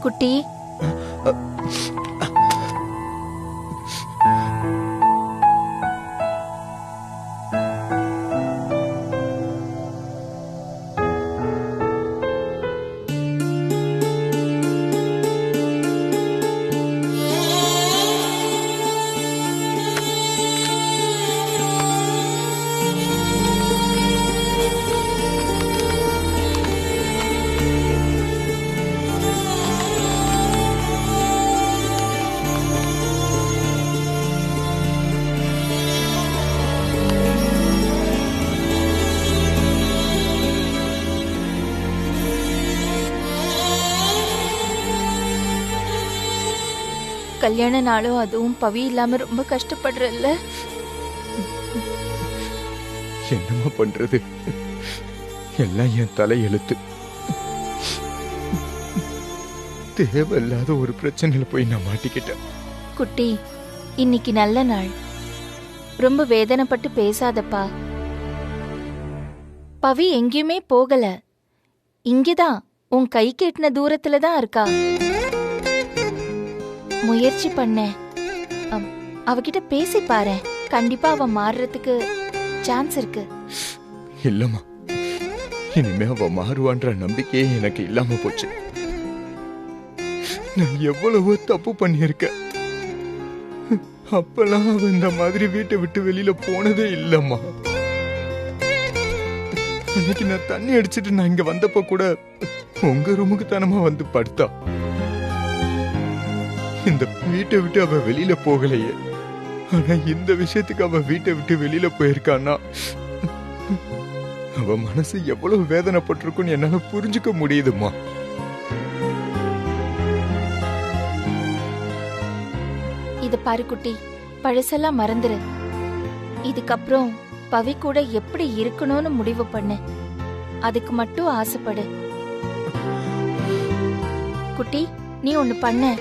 குட்டி, கல்யாண நாளும் அதுவும் பவி இல்லாம ரொம்ப கஷ்டப்படுறல்ல. என்னமா பண்றது, எல்லாம் என் தலையெழுத்து. தேவையில்லாத ஒரு பிரச்சனையில போய் நான் மாட்டிக்கிட்டேன். குட்டி, இன்னைக்கு நல்ல நாள், ரொம்ப வேதனைப்பட்டு பேசாதப்பா. பவி எங்கேயுமே போகல, இங்கதான் உன் கை கெட்டின தூரத்துல தான் இருக்கா. முயற்சி பண்ண, அவகிட்ட பேசி பாரு, கண்டிப்பா அவ மாறுறதுக்கு சான்ஸ் இருக்கு. இல்லம்மா, இனிமே அவ மாறுவான்ற நம்பிக்கையே எனக்கு இல்லாம போச்சு. நான் எவ்வளவோ தப்பு பண்ணியிருக்கேன். அப்பெல்லாம் அவ இந்த மாதிரி வீட்டை விட்டு வெளியில போனதே இல்லம்மா. அன்னைக்கு நான் தண்ணி அடிச்சிட்டு நான் இங்க வந்தப்ப கூட உங்க ரூமுக்கு தானமா வந்து படுத்தா. இந்த வீட்டை விட்டு அவ வெளியில போகலையே, ஆனா இந்த விஷயத்துக்கு அவ வீட்டை விட்டு வெளியில போயிருக்கான்னா அவ மனசு எவ்வளவு வேதனைப்பட்டிருக்குன்னு என்னால புரிஞ்சுக்க முடியுதுமா. இது பாரு குட்டி, பழசெல்லாம் மறந்துரு. இதுக்கப்புறம் பவி கூட எப்படி இருக்கணும்னு முடிவு பண்ணு, அதுக்கு மட்டும் ஆசைப்படு. குட்டி, நீ ஒண்ணு பண்ண,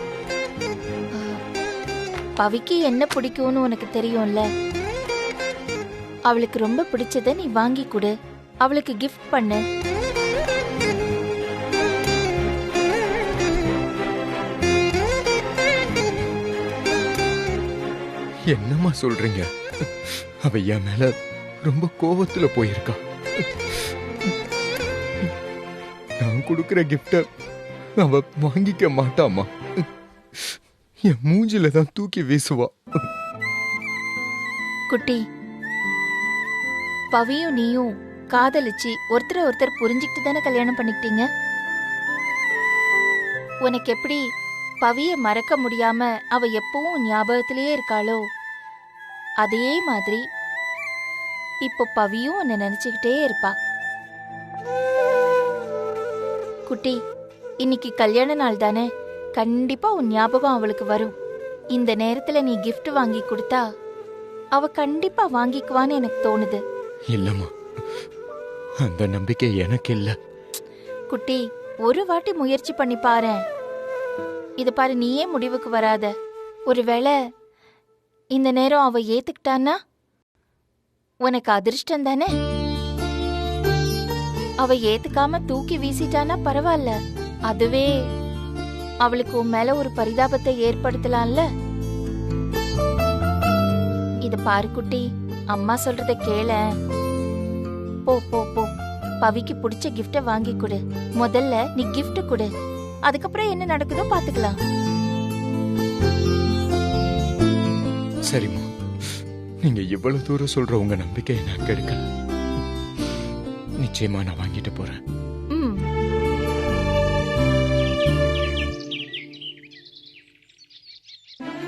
பவிக்கு என்ன பிடிக்கும்னு உனக்கு தெரியும்ல, அவளுக்கு ரொம்ப பிடிச்சத நீ வாங்கி கொடு, அவளுக்கு கிஃப்ட் பண்ணு. என்னம்மா சொல்றீங்க? அவ என் மேல ரொம்ப கோவத்துல போயிருக்கா. நான் கொடுக்கிற கிஃப்ட அவ வாங்கிக்க மாட்டாமா. என் மூஞ்சில தான் தூக்கி வீசுவா. குட்டி, பவியும் நீயும் காதலிச்சு ஒருத்தர் ஒருத்தர் புரிஞ்சுக்கிட்டு தானே கல்யாணம் பண்ணிக்கிட்டீங்க. உனக்கு எப்படி பவிய மறக்க முடியாம அவ எப்பவும் ஞாபகத்திலேயே இருக்காளோ, அதே மாதிரி இப்போ பவியும் உன்னை நினைச்சுக்கிட்டே இருப்பா. குட்டி, இன்னைக்கு கல்யாண நாள் தானே, கண்டிப்பா உன் ஞாபகம் அவளுக்கு வரும். இந்த நேரத்துல நீ கிஃப்ட் வாங்கி கொடுத்தா அவ கண்டிப்பா வாங்கிக்குவான்னு எனக்கு தோணுது. இல்லம்மா, அந்த நம்பிக்கை எனக்கு இல்ல. குட்டி, ஒரு வாட்டி முயற்சி பண்ணி பாரு. இது பாரு, நீயே முடிவுக்கு வராத. ஒருவேளை இந்த நேரம் அவ ஏத்துக்கிட்டான்னா உனக்கு அதிர்ஷ்டம் தானே. அவ ஏத்துக்காம தூக்கி வீசிட்டானா பரவாயில்ல, அதுவே அவளுக்கு உன் மேல ஒரு பரிதாபத்தை ஏற்படுத்தலாம்ல. இது பாரு குட்டி, அம்மா சொல்றத கேள. போ போ போ, பவிக்கு பிடிச்ச கிஃப்ட வாங்கி கொடு. முதல்ல நீ கிஃப்ட் கொடு, அதுக்கப்புறம் என்ன நடக்குதோ பாத்துக்கலாம். சரிம்மா, நீங்க இவ்வளவு தூரம் சொல்ற உங்க நம்பிக்கையை நான் கெடுக்கல. நிச்சயமா நான் வாங்கிட்டு போறேன்.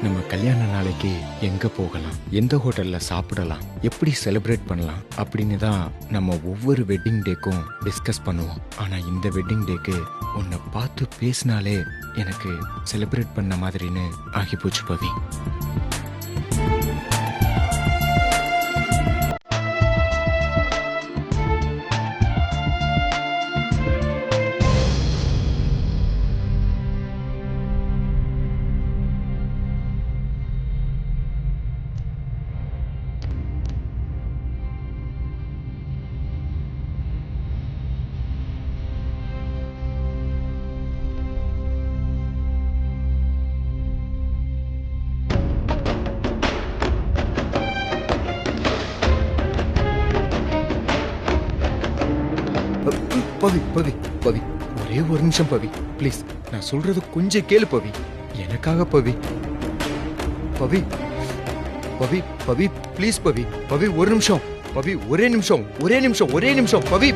நம்ம கல்யாண நாளைக்கு எங்க போகலாம், எந்த ஹோட்டல்ல சாப்பிடலாம், எப்படி செலிப்ரேட் பண்ணலாம் அப்படின்னு தான் நம்ம ஒவ்வொரு வெட்டிங் டேக்கும் டிஸ்கஸ் பண்ணுவோம். ஆனா இந்த வெட்டிங் டேக்கு உன்னை பார்த்து பேசினாலே எனக்கு செலிப்ரேட் பண்ண மாதிரின்னு ஆகிப்போச்சு பவி. பவி பவி பவி ஒரே ஒரு நிமிஷம் பவி ப்ளீஸ். நான் சொல்றது கொஞ்சம் கேளு பவி, எனக்காக பவி. பவி பவி பவி ப்ளீஸ் பவி. பவி ஒரு நிமிஷம் பவி, ஒரே நிமிஷம் ஒரே நிமிஷம் ஒரே நிமிஷம் பவி.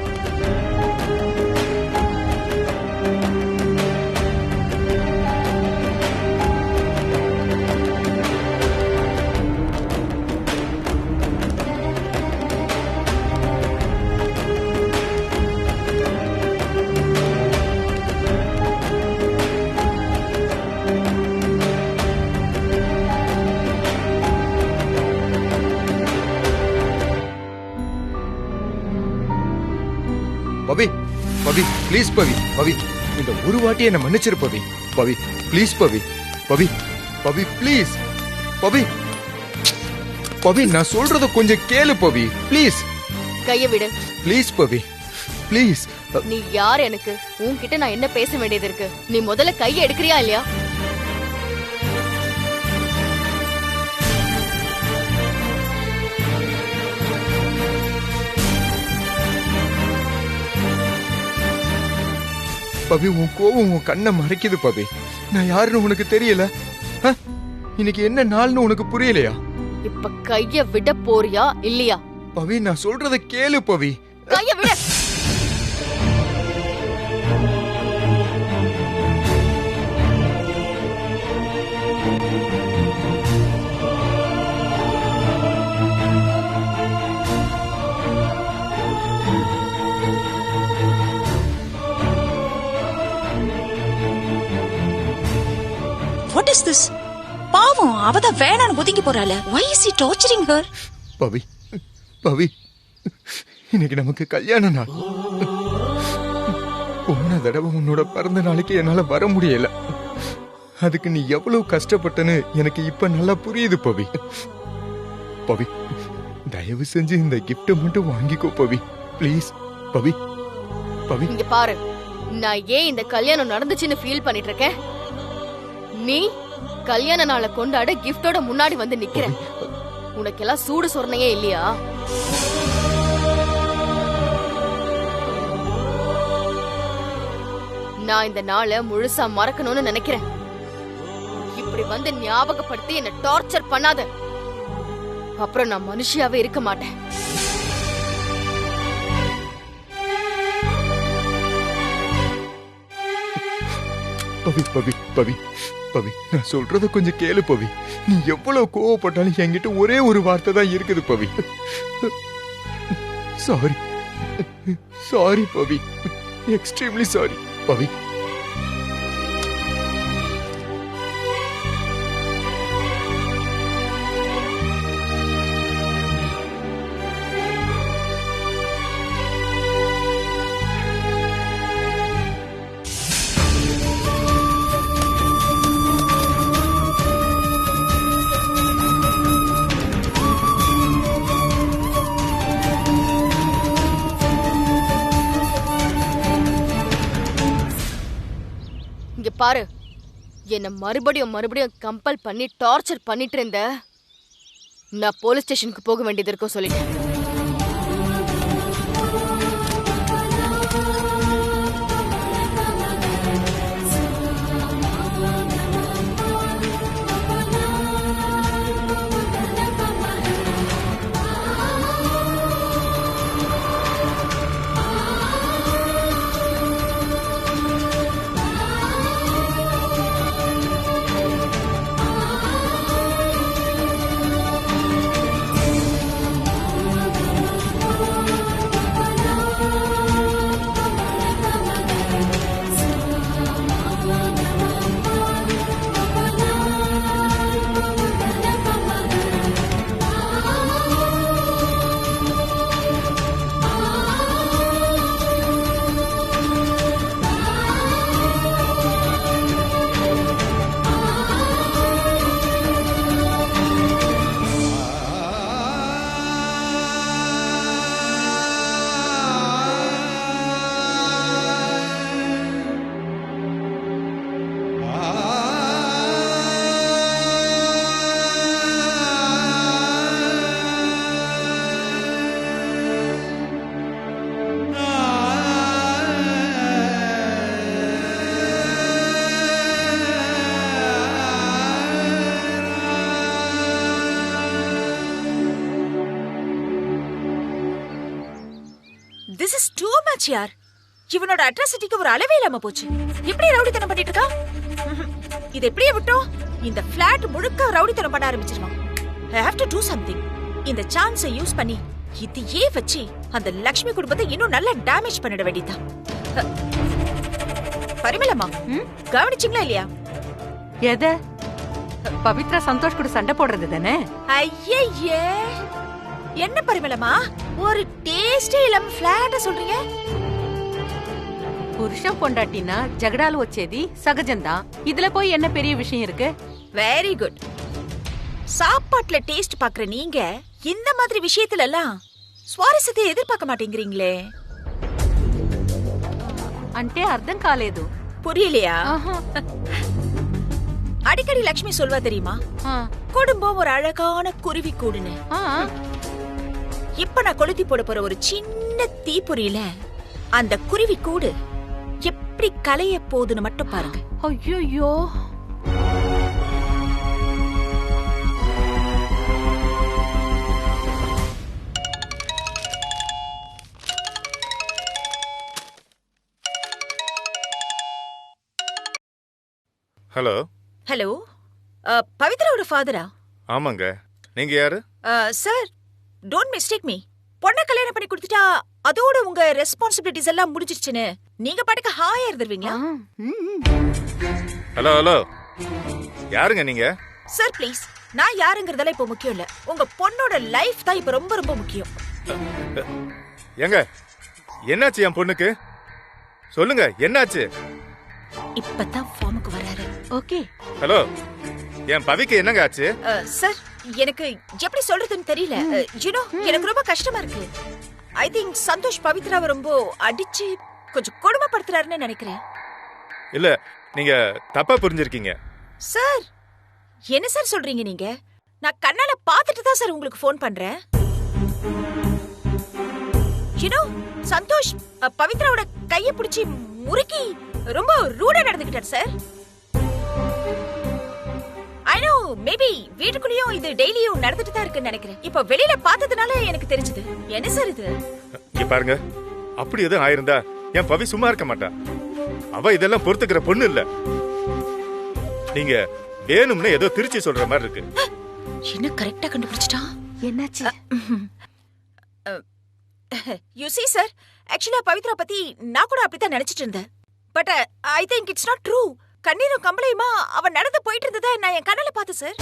பவி பவி ப்ளீஸ் பவி. பவி இந்த ஒரு வாட்டி என்ன மன்னிச்சிரு பவி. பவி please Pavi. Pavi Pavi please. பவி பவி நான் சொல்றத கொஞ்சம் கேளு பவி ப்ளீஸ். கைய விடு ப்ளீஸ் பவி ப்ளீஸ். நீ யார்? எனக்கு உன்கிட்ட நான் என்ன பேச வேண்டியது இருக்கு? நீ முதல்ல கைய எடுக்கறியா இல்லையா? பவி உன் கோவம் உன் கண்ணை மறைக்குது பவி. நான் யாருன்னு உனக்கு தெரியல? இன்னைக்கு என்ன நாள்னு உனக்கு புரியலையா? இப்ப கைய விட போறியா இல்லையா? பவி நான் சொல்றத கேளு பவி. கைய விட. What is this? பாவம், அவதான் வேணான்னு ஒதுங்கி போறாள. Why is he torturing her? பவி பவி இன்னைக்கு நமக்கு கல்யாண நாள். போன தடவை உன்னோட பிறந்த நாளைக்கு என்னால வர முடியல. அதுக்கு நீ எவ்வளவு கஷ்டப்பட்டன்னு எனக்கு இப்ப நல்லா புரியுது பவி. பவி தயவு செஞ்சு இந்த கிஃப்ட் மட்டும் வாங்கிக்கோ பவி ப்ளீஸ். பவி பவி இங்க பாரு, நான் ஏன் இந்த கல்யாணம் நடந்துச்சுன்னு ஃபீல் பண்ணிட்டு இருக்கேன். நீ கல்யாண நாளை கொண்டாட கிஃப்டோட முன்னாடி வந்து நிக்கிற. உனக்கெல்லாம் சூடு சொரணையே இல்லையா? நான் இந்த நாளை முழுசா மறக்கணும்னு நினைக்கிறேன். இப்படி வந்து ஞாபகப்படுத்தி என்ன டார்ச்சர் பண்ணாத. அப்புறம் நான் மனுஷியாவே இருக்க மாட்டேன். பவி பவி பவி பவி நான் சொல்றத கொஞ்சம் கேளு பவி. நீ எவ்வளவு கோவப்பட்டாலும் என்கிட்ட ஒரே ஒரு வார்த்தை தான் இருக்குது பவி. சாரி சாரி பவி, எக்ஸ்ட்ரீம்லி சாரி பவி. பாரு, என்ன மறுபடியும் கம்பல் பண்ணி டார்ச்சர் பண்ணிட்டு இருந்த, நான் போலீஸ் ஸ்டேஷனுக்கு போக வேண்டியது இருக்கும் சொல்லிட்டேன். ஆச்சு யார்? இவனோட அட்ராசிட்டிக்கு ஒரு அளவே இல்லாம போச்சு. எப்படி ரவுடித்தனம் பண்ணிட்டு இருக்கா? இது எப்படியே விட்டோம் இந்த பிளாட் முழுக்க ரவுடித்தனம் பண்ண ஆரம்பிச்சிருவான். I have to do something. இந்த சான்ஸை யூஸ் பண்ணி இதையே வச்சு அந்த லக்ஷ்மி குடும்பத்தை இன்னும் நல்லா டேமேஜ் பண்ணிட வேண்டியதான். பரிமளமா, கவனிச்சிங்களா இல்லையா? எத? பவித்ரா சந்தோஷ் கூட சண்டை போடுறது தானே? ஐயே, என்ன பரிமளமா ஒரு டேஸ்டே இல்லாம பிளாட்ட சொல்றீங்க? புருஷன் பொண்டாட்டினா ஜகடால வச்சேதி சகஜம்தான். இதுல போய் என்ன பெரிய விஷயம் இருக்கு? Very good. சாப்பாட்டுல டேஸ்ட் பாக்குற நீங்க இந்த மாதிரி விஷயத்துல எல்லாம் சுவாரஸ்யத்தை எதிர்பார்க்க மாட்டேங்கிறீங்களே. అంటే అర్థం కాలేదు. புரியலையா? அடிக்கடி லக்ஷ்மி சொல்வா தெரியுமா, குடும்பம் ஒரு அழகான குருவி கூடுன்னு. இப்ப நான் கொளுத்தி போட போற ஒரு சின்ன தீப்பொறியில அந்த குருவி கூடு எப்படி கலைய போகுதுன்னு மட்டும் பாருங்க. ஐயோ, ஹலோ. ஹலோ, பவித்ராவோட ஃபாதரா? ஆமாங்க. நீங்க யாரு? Sir, don't mistake me. பொண்ணை கல்யாணம் பண்ணி கொடுத்துட்டா அதோட உங்க ரெஸ்பான்சிபிலிட்டிஸ் எல்லாம் முடிஞ்சிருச்சுன்னு நீங்க பாட்டுக்கு ஹாயா இருந்துருவீங்களா? ஹலோ ஹலோ, யாருங்க நீங்க? சார் ப்ளீஸ், நான் யாருங்கறதெல்லாம் இப்ப முக்கியம் இல்ல. உங்க பொண்ணோட லைஃப் தான் இப்ப ரொம்ப ரொம்ப முக்கியம். ஏங்க, என்னாச்சு என் பொண்ணுக்கு? சொல்லுங்க, என்னாச்சு? இப்பதான் ஃபார்முக்கு வராரு. ஓகே. ஹலோ, என் பவிக்கு என்னங்க ஆச்சு? சார், எனக்கு எப்படி சொல்றதுன்னு தெரியல. யூனோ, எனக்கு ரொம்ப கஷ்டமா இருக்கு. ஐ திங்க் சந்தோஷ் பவித்ராவை ரொம்ப அடிச்சு கொஞ்சம் கொடுமைப்படுத்துறாருன்னு நினைக்கிறேன். இல்ல, நீங்க தப்பா புரிஞ்சிருக்கீங்க. சார், என்ன சார் சொல்றீங்க நீங்க? நான் கண்ணால பாத்துட்டு தான் சார் உங்களுக்கு ஃபோன் பண்றேன். யூனோ, சந்தோஷ் பவித்ராவோட கையை பிடிச்சி முறுக்கி ரொம்ப ரூடா நடந்துக்கிட்டார் சார். ஐ நோ, மேபி வீட்டுக்குள்ளேயும் இது டெய்லியும் நடந்துட்டு தான் இருக்குன்னு நினைக்கிறேன். இப்ப வெளியில பார்த்ததுனால எனக்கு தெரிஞ்சது. என்ன சார் இது? இங்க பாருங்க, அப்படி எதுவும் ஆயிருந்தா என் பவி சும்மா இருக்க மாட்டா. அவ இதெல்லாம் பொறுத்துக்கிற பொண்ணு இல்ல. நீங்க வேணும்னு ஏதோ திருச்சி சொல்ற மாதிரி இருக்கு. என்ன கரெக்டா கண்டுபிடிச்சிட்டான்? என்னாச்சு? You see sir, actually Pavithra பத்தி நான் கூட அப்படித்தான் நினைச்சிட்டு இருந்தேன். But I think it's not true. கண்ணீரும் கம்பளையுமா அவ நடந்து போயிட்டு இருந்ததை நான் என் கண்ணால பார்த்தேன் சார்.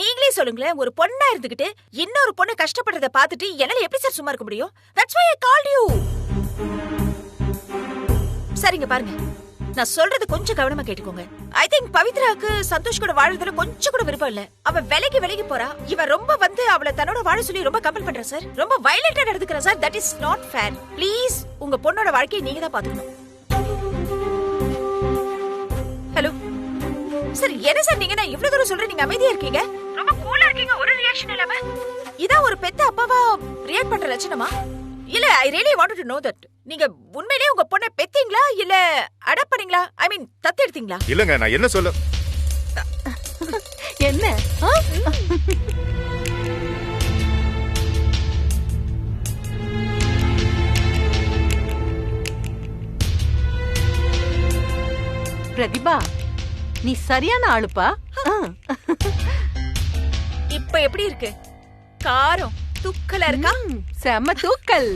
நீங்களே சொல்லுங்களேன், ஒரு பொண்ணா இருந்துகிட்டு இன்னொரு பொண்ணு கஷ்டப்படுறத பார்த்துட்டு என்னால எப்படி சார் சும்மா இருக்க முடியும்? That's why I called you. சரிங்க பாருங்க, நான் சொல்றது கொஞ்சம் கவனமா கேட்டுக்கோங்க. ஐ திங்க் பவித்ராக்கு சந்தோஷ் கூட வாழறதுல கொஞ்சம் கூட விருப்பம் இல்ல. அவ விலகி போறா. இவ ரொம்ப வந்து அவளை தன்னோட வாழ சொல்லி ரொம்ப கம்பல் பண்றா சார். ரொம்ப வயலண்டா நடந்துக்கிறா சார். That is not fair. Please, உங்க பொண்ணோட வாழ்க்கையை நீங்க தான் பாத்துக்கணும். ஹலோ சார், என்ன சார் நீங்க நான் இவ்வளவு தூரம் சொல்றேன், நீங்க அமைதியா இருக்கீங்க, ரொம்ப கூலா இருக்கீங்க, ஒரு ரியாக்ஷன் இல்லாம. இதான் ஒரு பெத்த அப்பாவா ரியாக்ட் பண்ற லட்சணமா? இல்ல, I really wanted to know that. நீங்க உண்மையிலேயே உங்க பொண்ணை பெத்தீங்களா இல்ல அடாப்ட் பண்ணீங்களா? ஐ மீன் தத்து எடுத்தீங்களா? இல்லங்க, நான் என்ன சொல்ல. என்ன? பிரதிபா, நீ சரியான ஆளுப்பா. இப்ப எப்படி இருக்கு? காரம் தூக்கலா இருக்கா? செம தூக்கல்.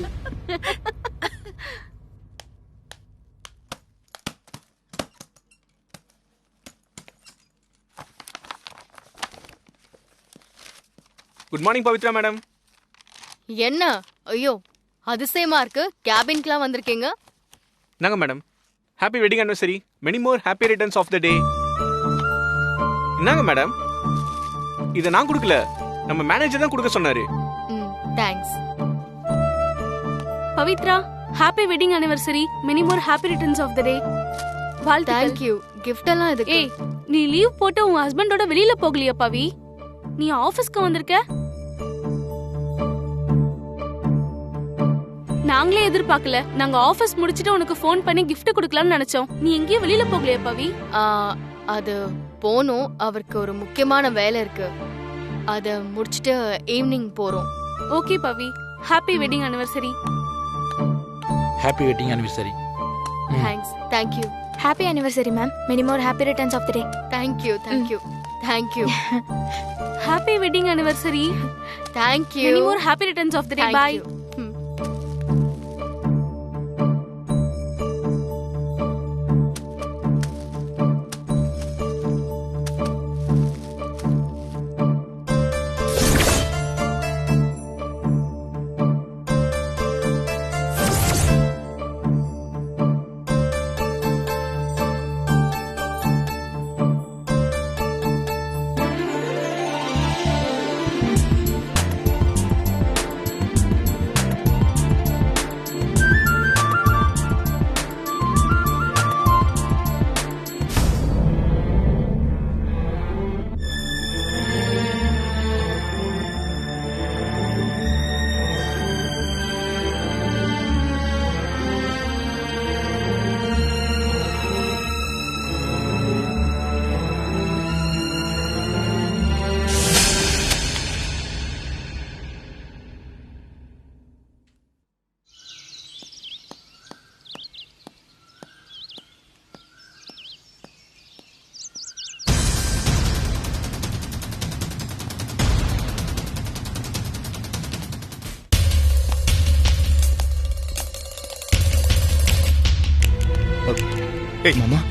Good morning Pavithra madam. என்ன? ஐயோ, அதிசயமா இருக்கு. கேபின்க்குலாம் வந்திருக்கீங்க. நாங்க madam, happy wedding anniversary, many more happy returns of the day. என்னங்க மேடம், இதை நான் கொடுக்கல, நம்ம மேனேஜர் தான் கொடுக்க சொன்னாரு. Thanks. Pavithra, happy wedding anniversary, many more happy returns of the day. Thank you. Gift எல்லாம் எதுக்கு? ஏய், நீ லீவ் போட்டு உன் ஹஸ்பண்டோட வெளியில போகலையா பவி? நீ ஆபீஸ்க்கு வந்திருக்க. நாங்களே எதிர்பார்க்கல. நாங்க ஆபீஸ் முடிச்சிட்டு உனக்கு ஃபோன் பண்ணி gift கொடுக்கலாம்னு நினைச்சோம். நீ எங்கேயும் வெளியில போகலையா பவி? அது போனோம். அவருக்கு ஒரு முக்கியமான வேலை இருக்கு. அத முடிச்சிட்டு ஈவினிங் போறோம். Okay Pavi, happy wedding anniversary. Happy wedding anniversary. Thanks. Thank you. Happy anniversary ma'am. Many more happy returns of the day. Thank you. Thank you. Thank you. Happy wedding anniversary. Thank you. Many more happy returns of the day. Bye.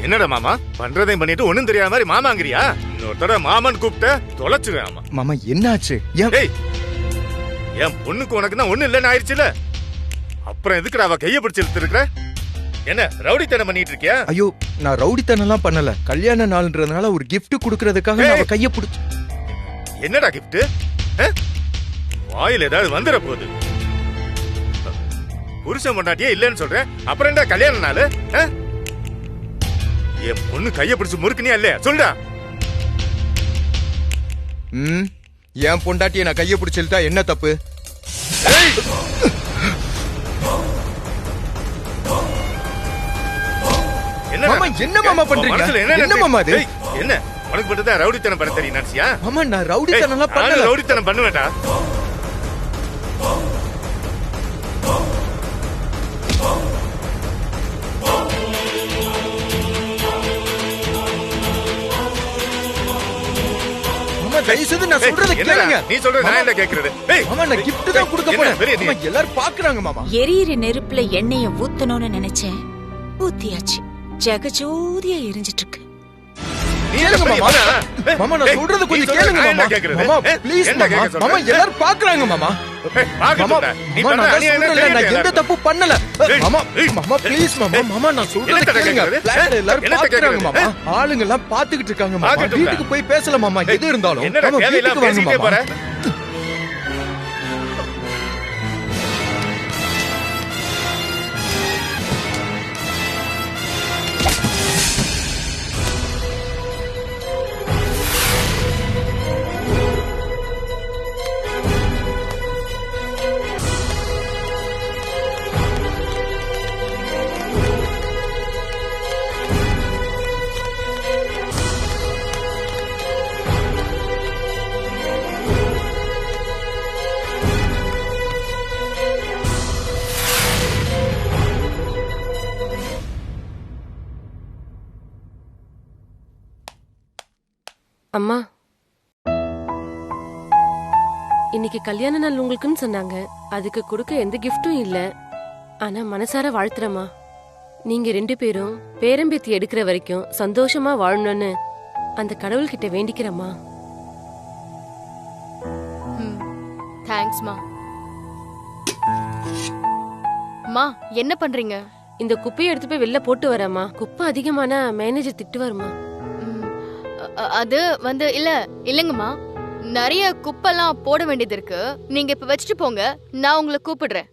என்னடா மாமா பண்றதையும் பண்ணிட்டு ஒண்ணும் தெரியாத மாதிரி மாமாங்கிறியா? இன்னொருத்தட மாமன் கூப்பிட்ட தொலைச்சுவேன். மாமா என்னாச்சு? என் பொண்ணுக்கு உனக்கு தான் ஒண்ணு இல்லன்னு ஆயிடுச்சுல, அப்புறம் எதுக்குடா அவ கைய பிடிச்சு இழுத்துருக்க? என்ன ரவுடித்தனம் பண்ணிட்டு இருக்கியா? ஐயோ நான் ரவுடித்தனம் எல்லாம் பண்ணல. கல்யாண நாள்ன்றதுனால ஒரு gift குடுக்கறதுக்காக அவ கைய பிடிச்சு. என்னடா gift? வாயில ஏதாவது வந்துற போகுது. புருஷன் பொண்டாட்டியே இல்லன்னு சொல்றேன், அப்புறம் என்ன கல்யாண நாள்? என் பொண்ணு கைய பிடிச்சு முறுக்குனியா இல்லையா சொல்டா. என் பொண்டாட்டியை நான் கைய பிடிச்சிட்டா என்ன தப்பு? என்ன மாமா பண்றீங்க? என்ன மாமா இது? என்ன உனக்கு மட்டும் தான் ரவுடித்தனம் பண்ண தெரியும் நினைச்சியா? மாமா நான் ரவுடித்தனம் எல்லாம் பண்ணல. ரவுடித்தனம் பண்ணுவேடா. தயவுசெய்து நான் சொல்றத கேளுங்க. நீ சொல்றது நான் என்ன கேக்குறது? மாமா நான் gift தான் கொடுக்க போறேன். மாமா எல்லாரும் பாக்குறாங்க மாமா. எரியிற நெருப்புல எண்ணெய ஊத்தணும்னு நினைச்சேன், ஊத்தியாச்சு. ஜெகஜோதியா எரிஞ்சிட்டு இருக்கு. கேளுங்க மாமா. மாமா நான் சொல்றத கொஞ்சம் கேளுங்க மாமா. மாமா ப்ளீஸ் மாமா. மாமா எல்லாரும் பாக்குறாங்க மாமா. மாமா நான் எந்த தப்பு பண்ணல. மாமா மாமா ப்ளீஸ் மாமா. மாமா நான் சொல்றத கேளுங்க. எல்லாரும் பாக்குறாங்க மாமா. ஆளுங்க எல்லாம் பாத்துக்கிட்டு இருக்காங்க மாமா. வீட்டுக்கு போய் பேசலாம் மாமா. எது இருந்தாலும் மாமா வீட்டுக்கு வாங்க மாமா. அம்மா, இன்னைக்கு கல்யாண நாள் உங்களுக்குன்னு சொன்னாங்க. அதுக்கு கொடுக்க எந்த கிஃப்டும் இல்ல. ஆனா மனசார வாழ்த்துறமா. நீங்க 2 பேரும் பேரம்பேத்தி எடுக்கிற வரைக்கும் சந்தோஷமா வாழணும்னு அந்த கடவுள்கிட்ட வேண்டிக்கிறமா. தேங்க்ஸ்மா. மா என்ன பண்றீங்க? இந்த குப்பையை எடுத்து போய் வெளில போட்டு வரமா. குப்பை அதிகமான மேனேஜர் திட்டுவாருமா. அது வந்து இல்லங்கம்மா, நிறைய குப்பெல்லாம் போட வேண்டியது இருக்கு. நீங்க இப்ப வச்சுட்டு போங்க, நான் உங்களை கூப்பிடுறேன்.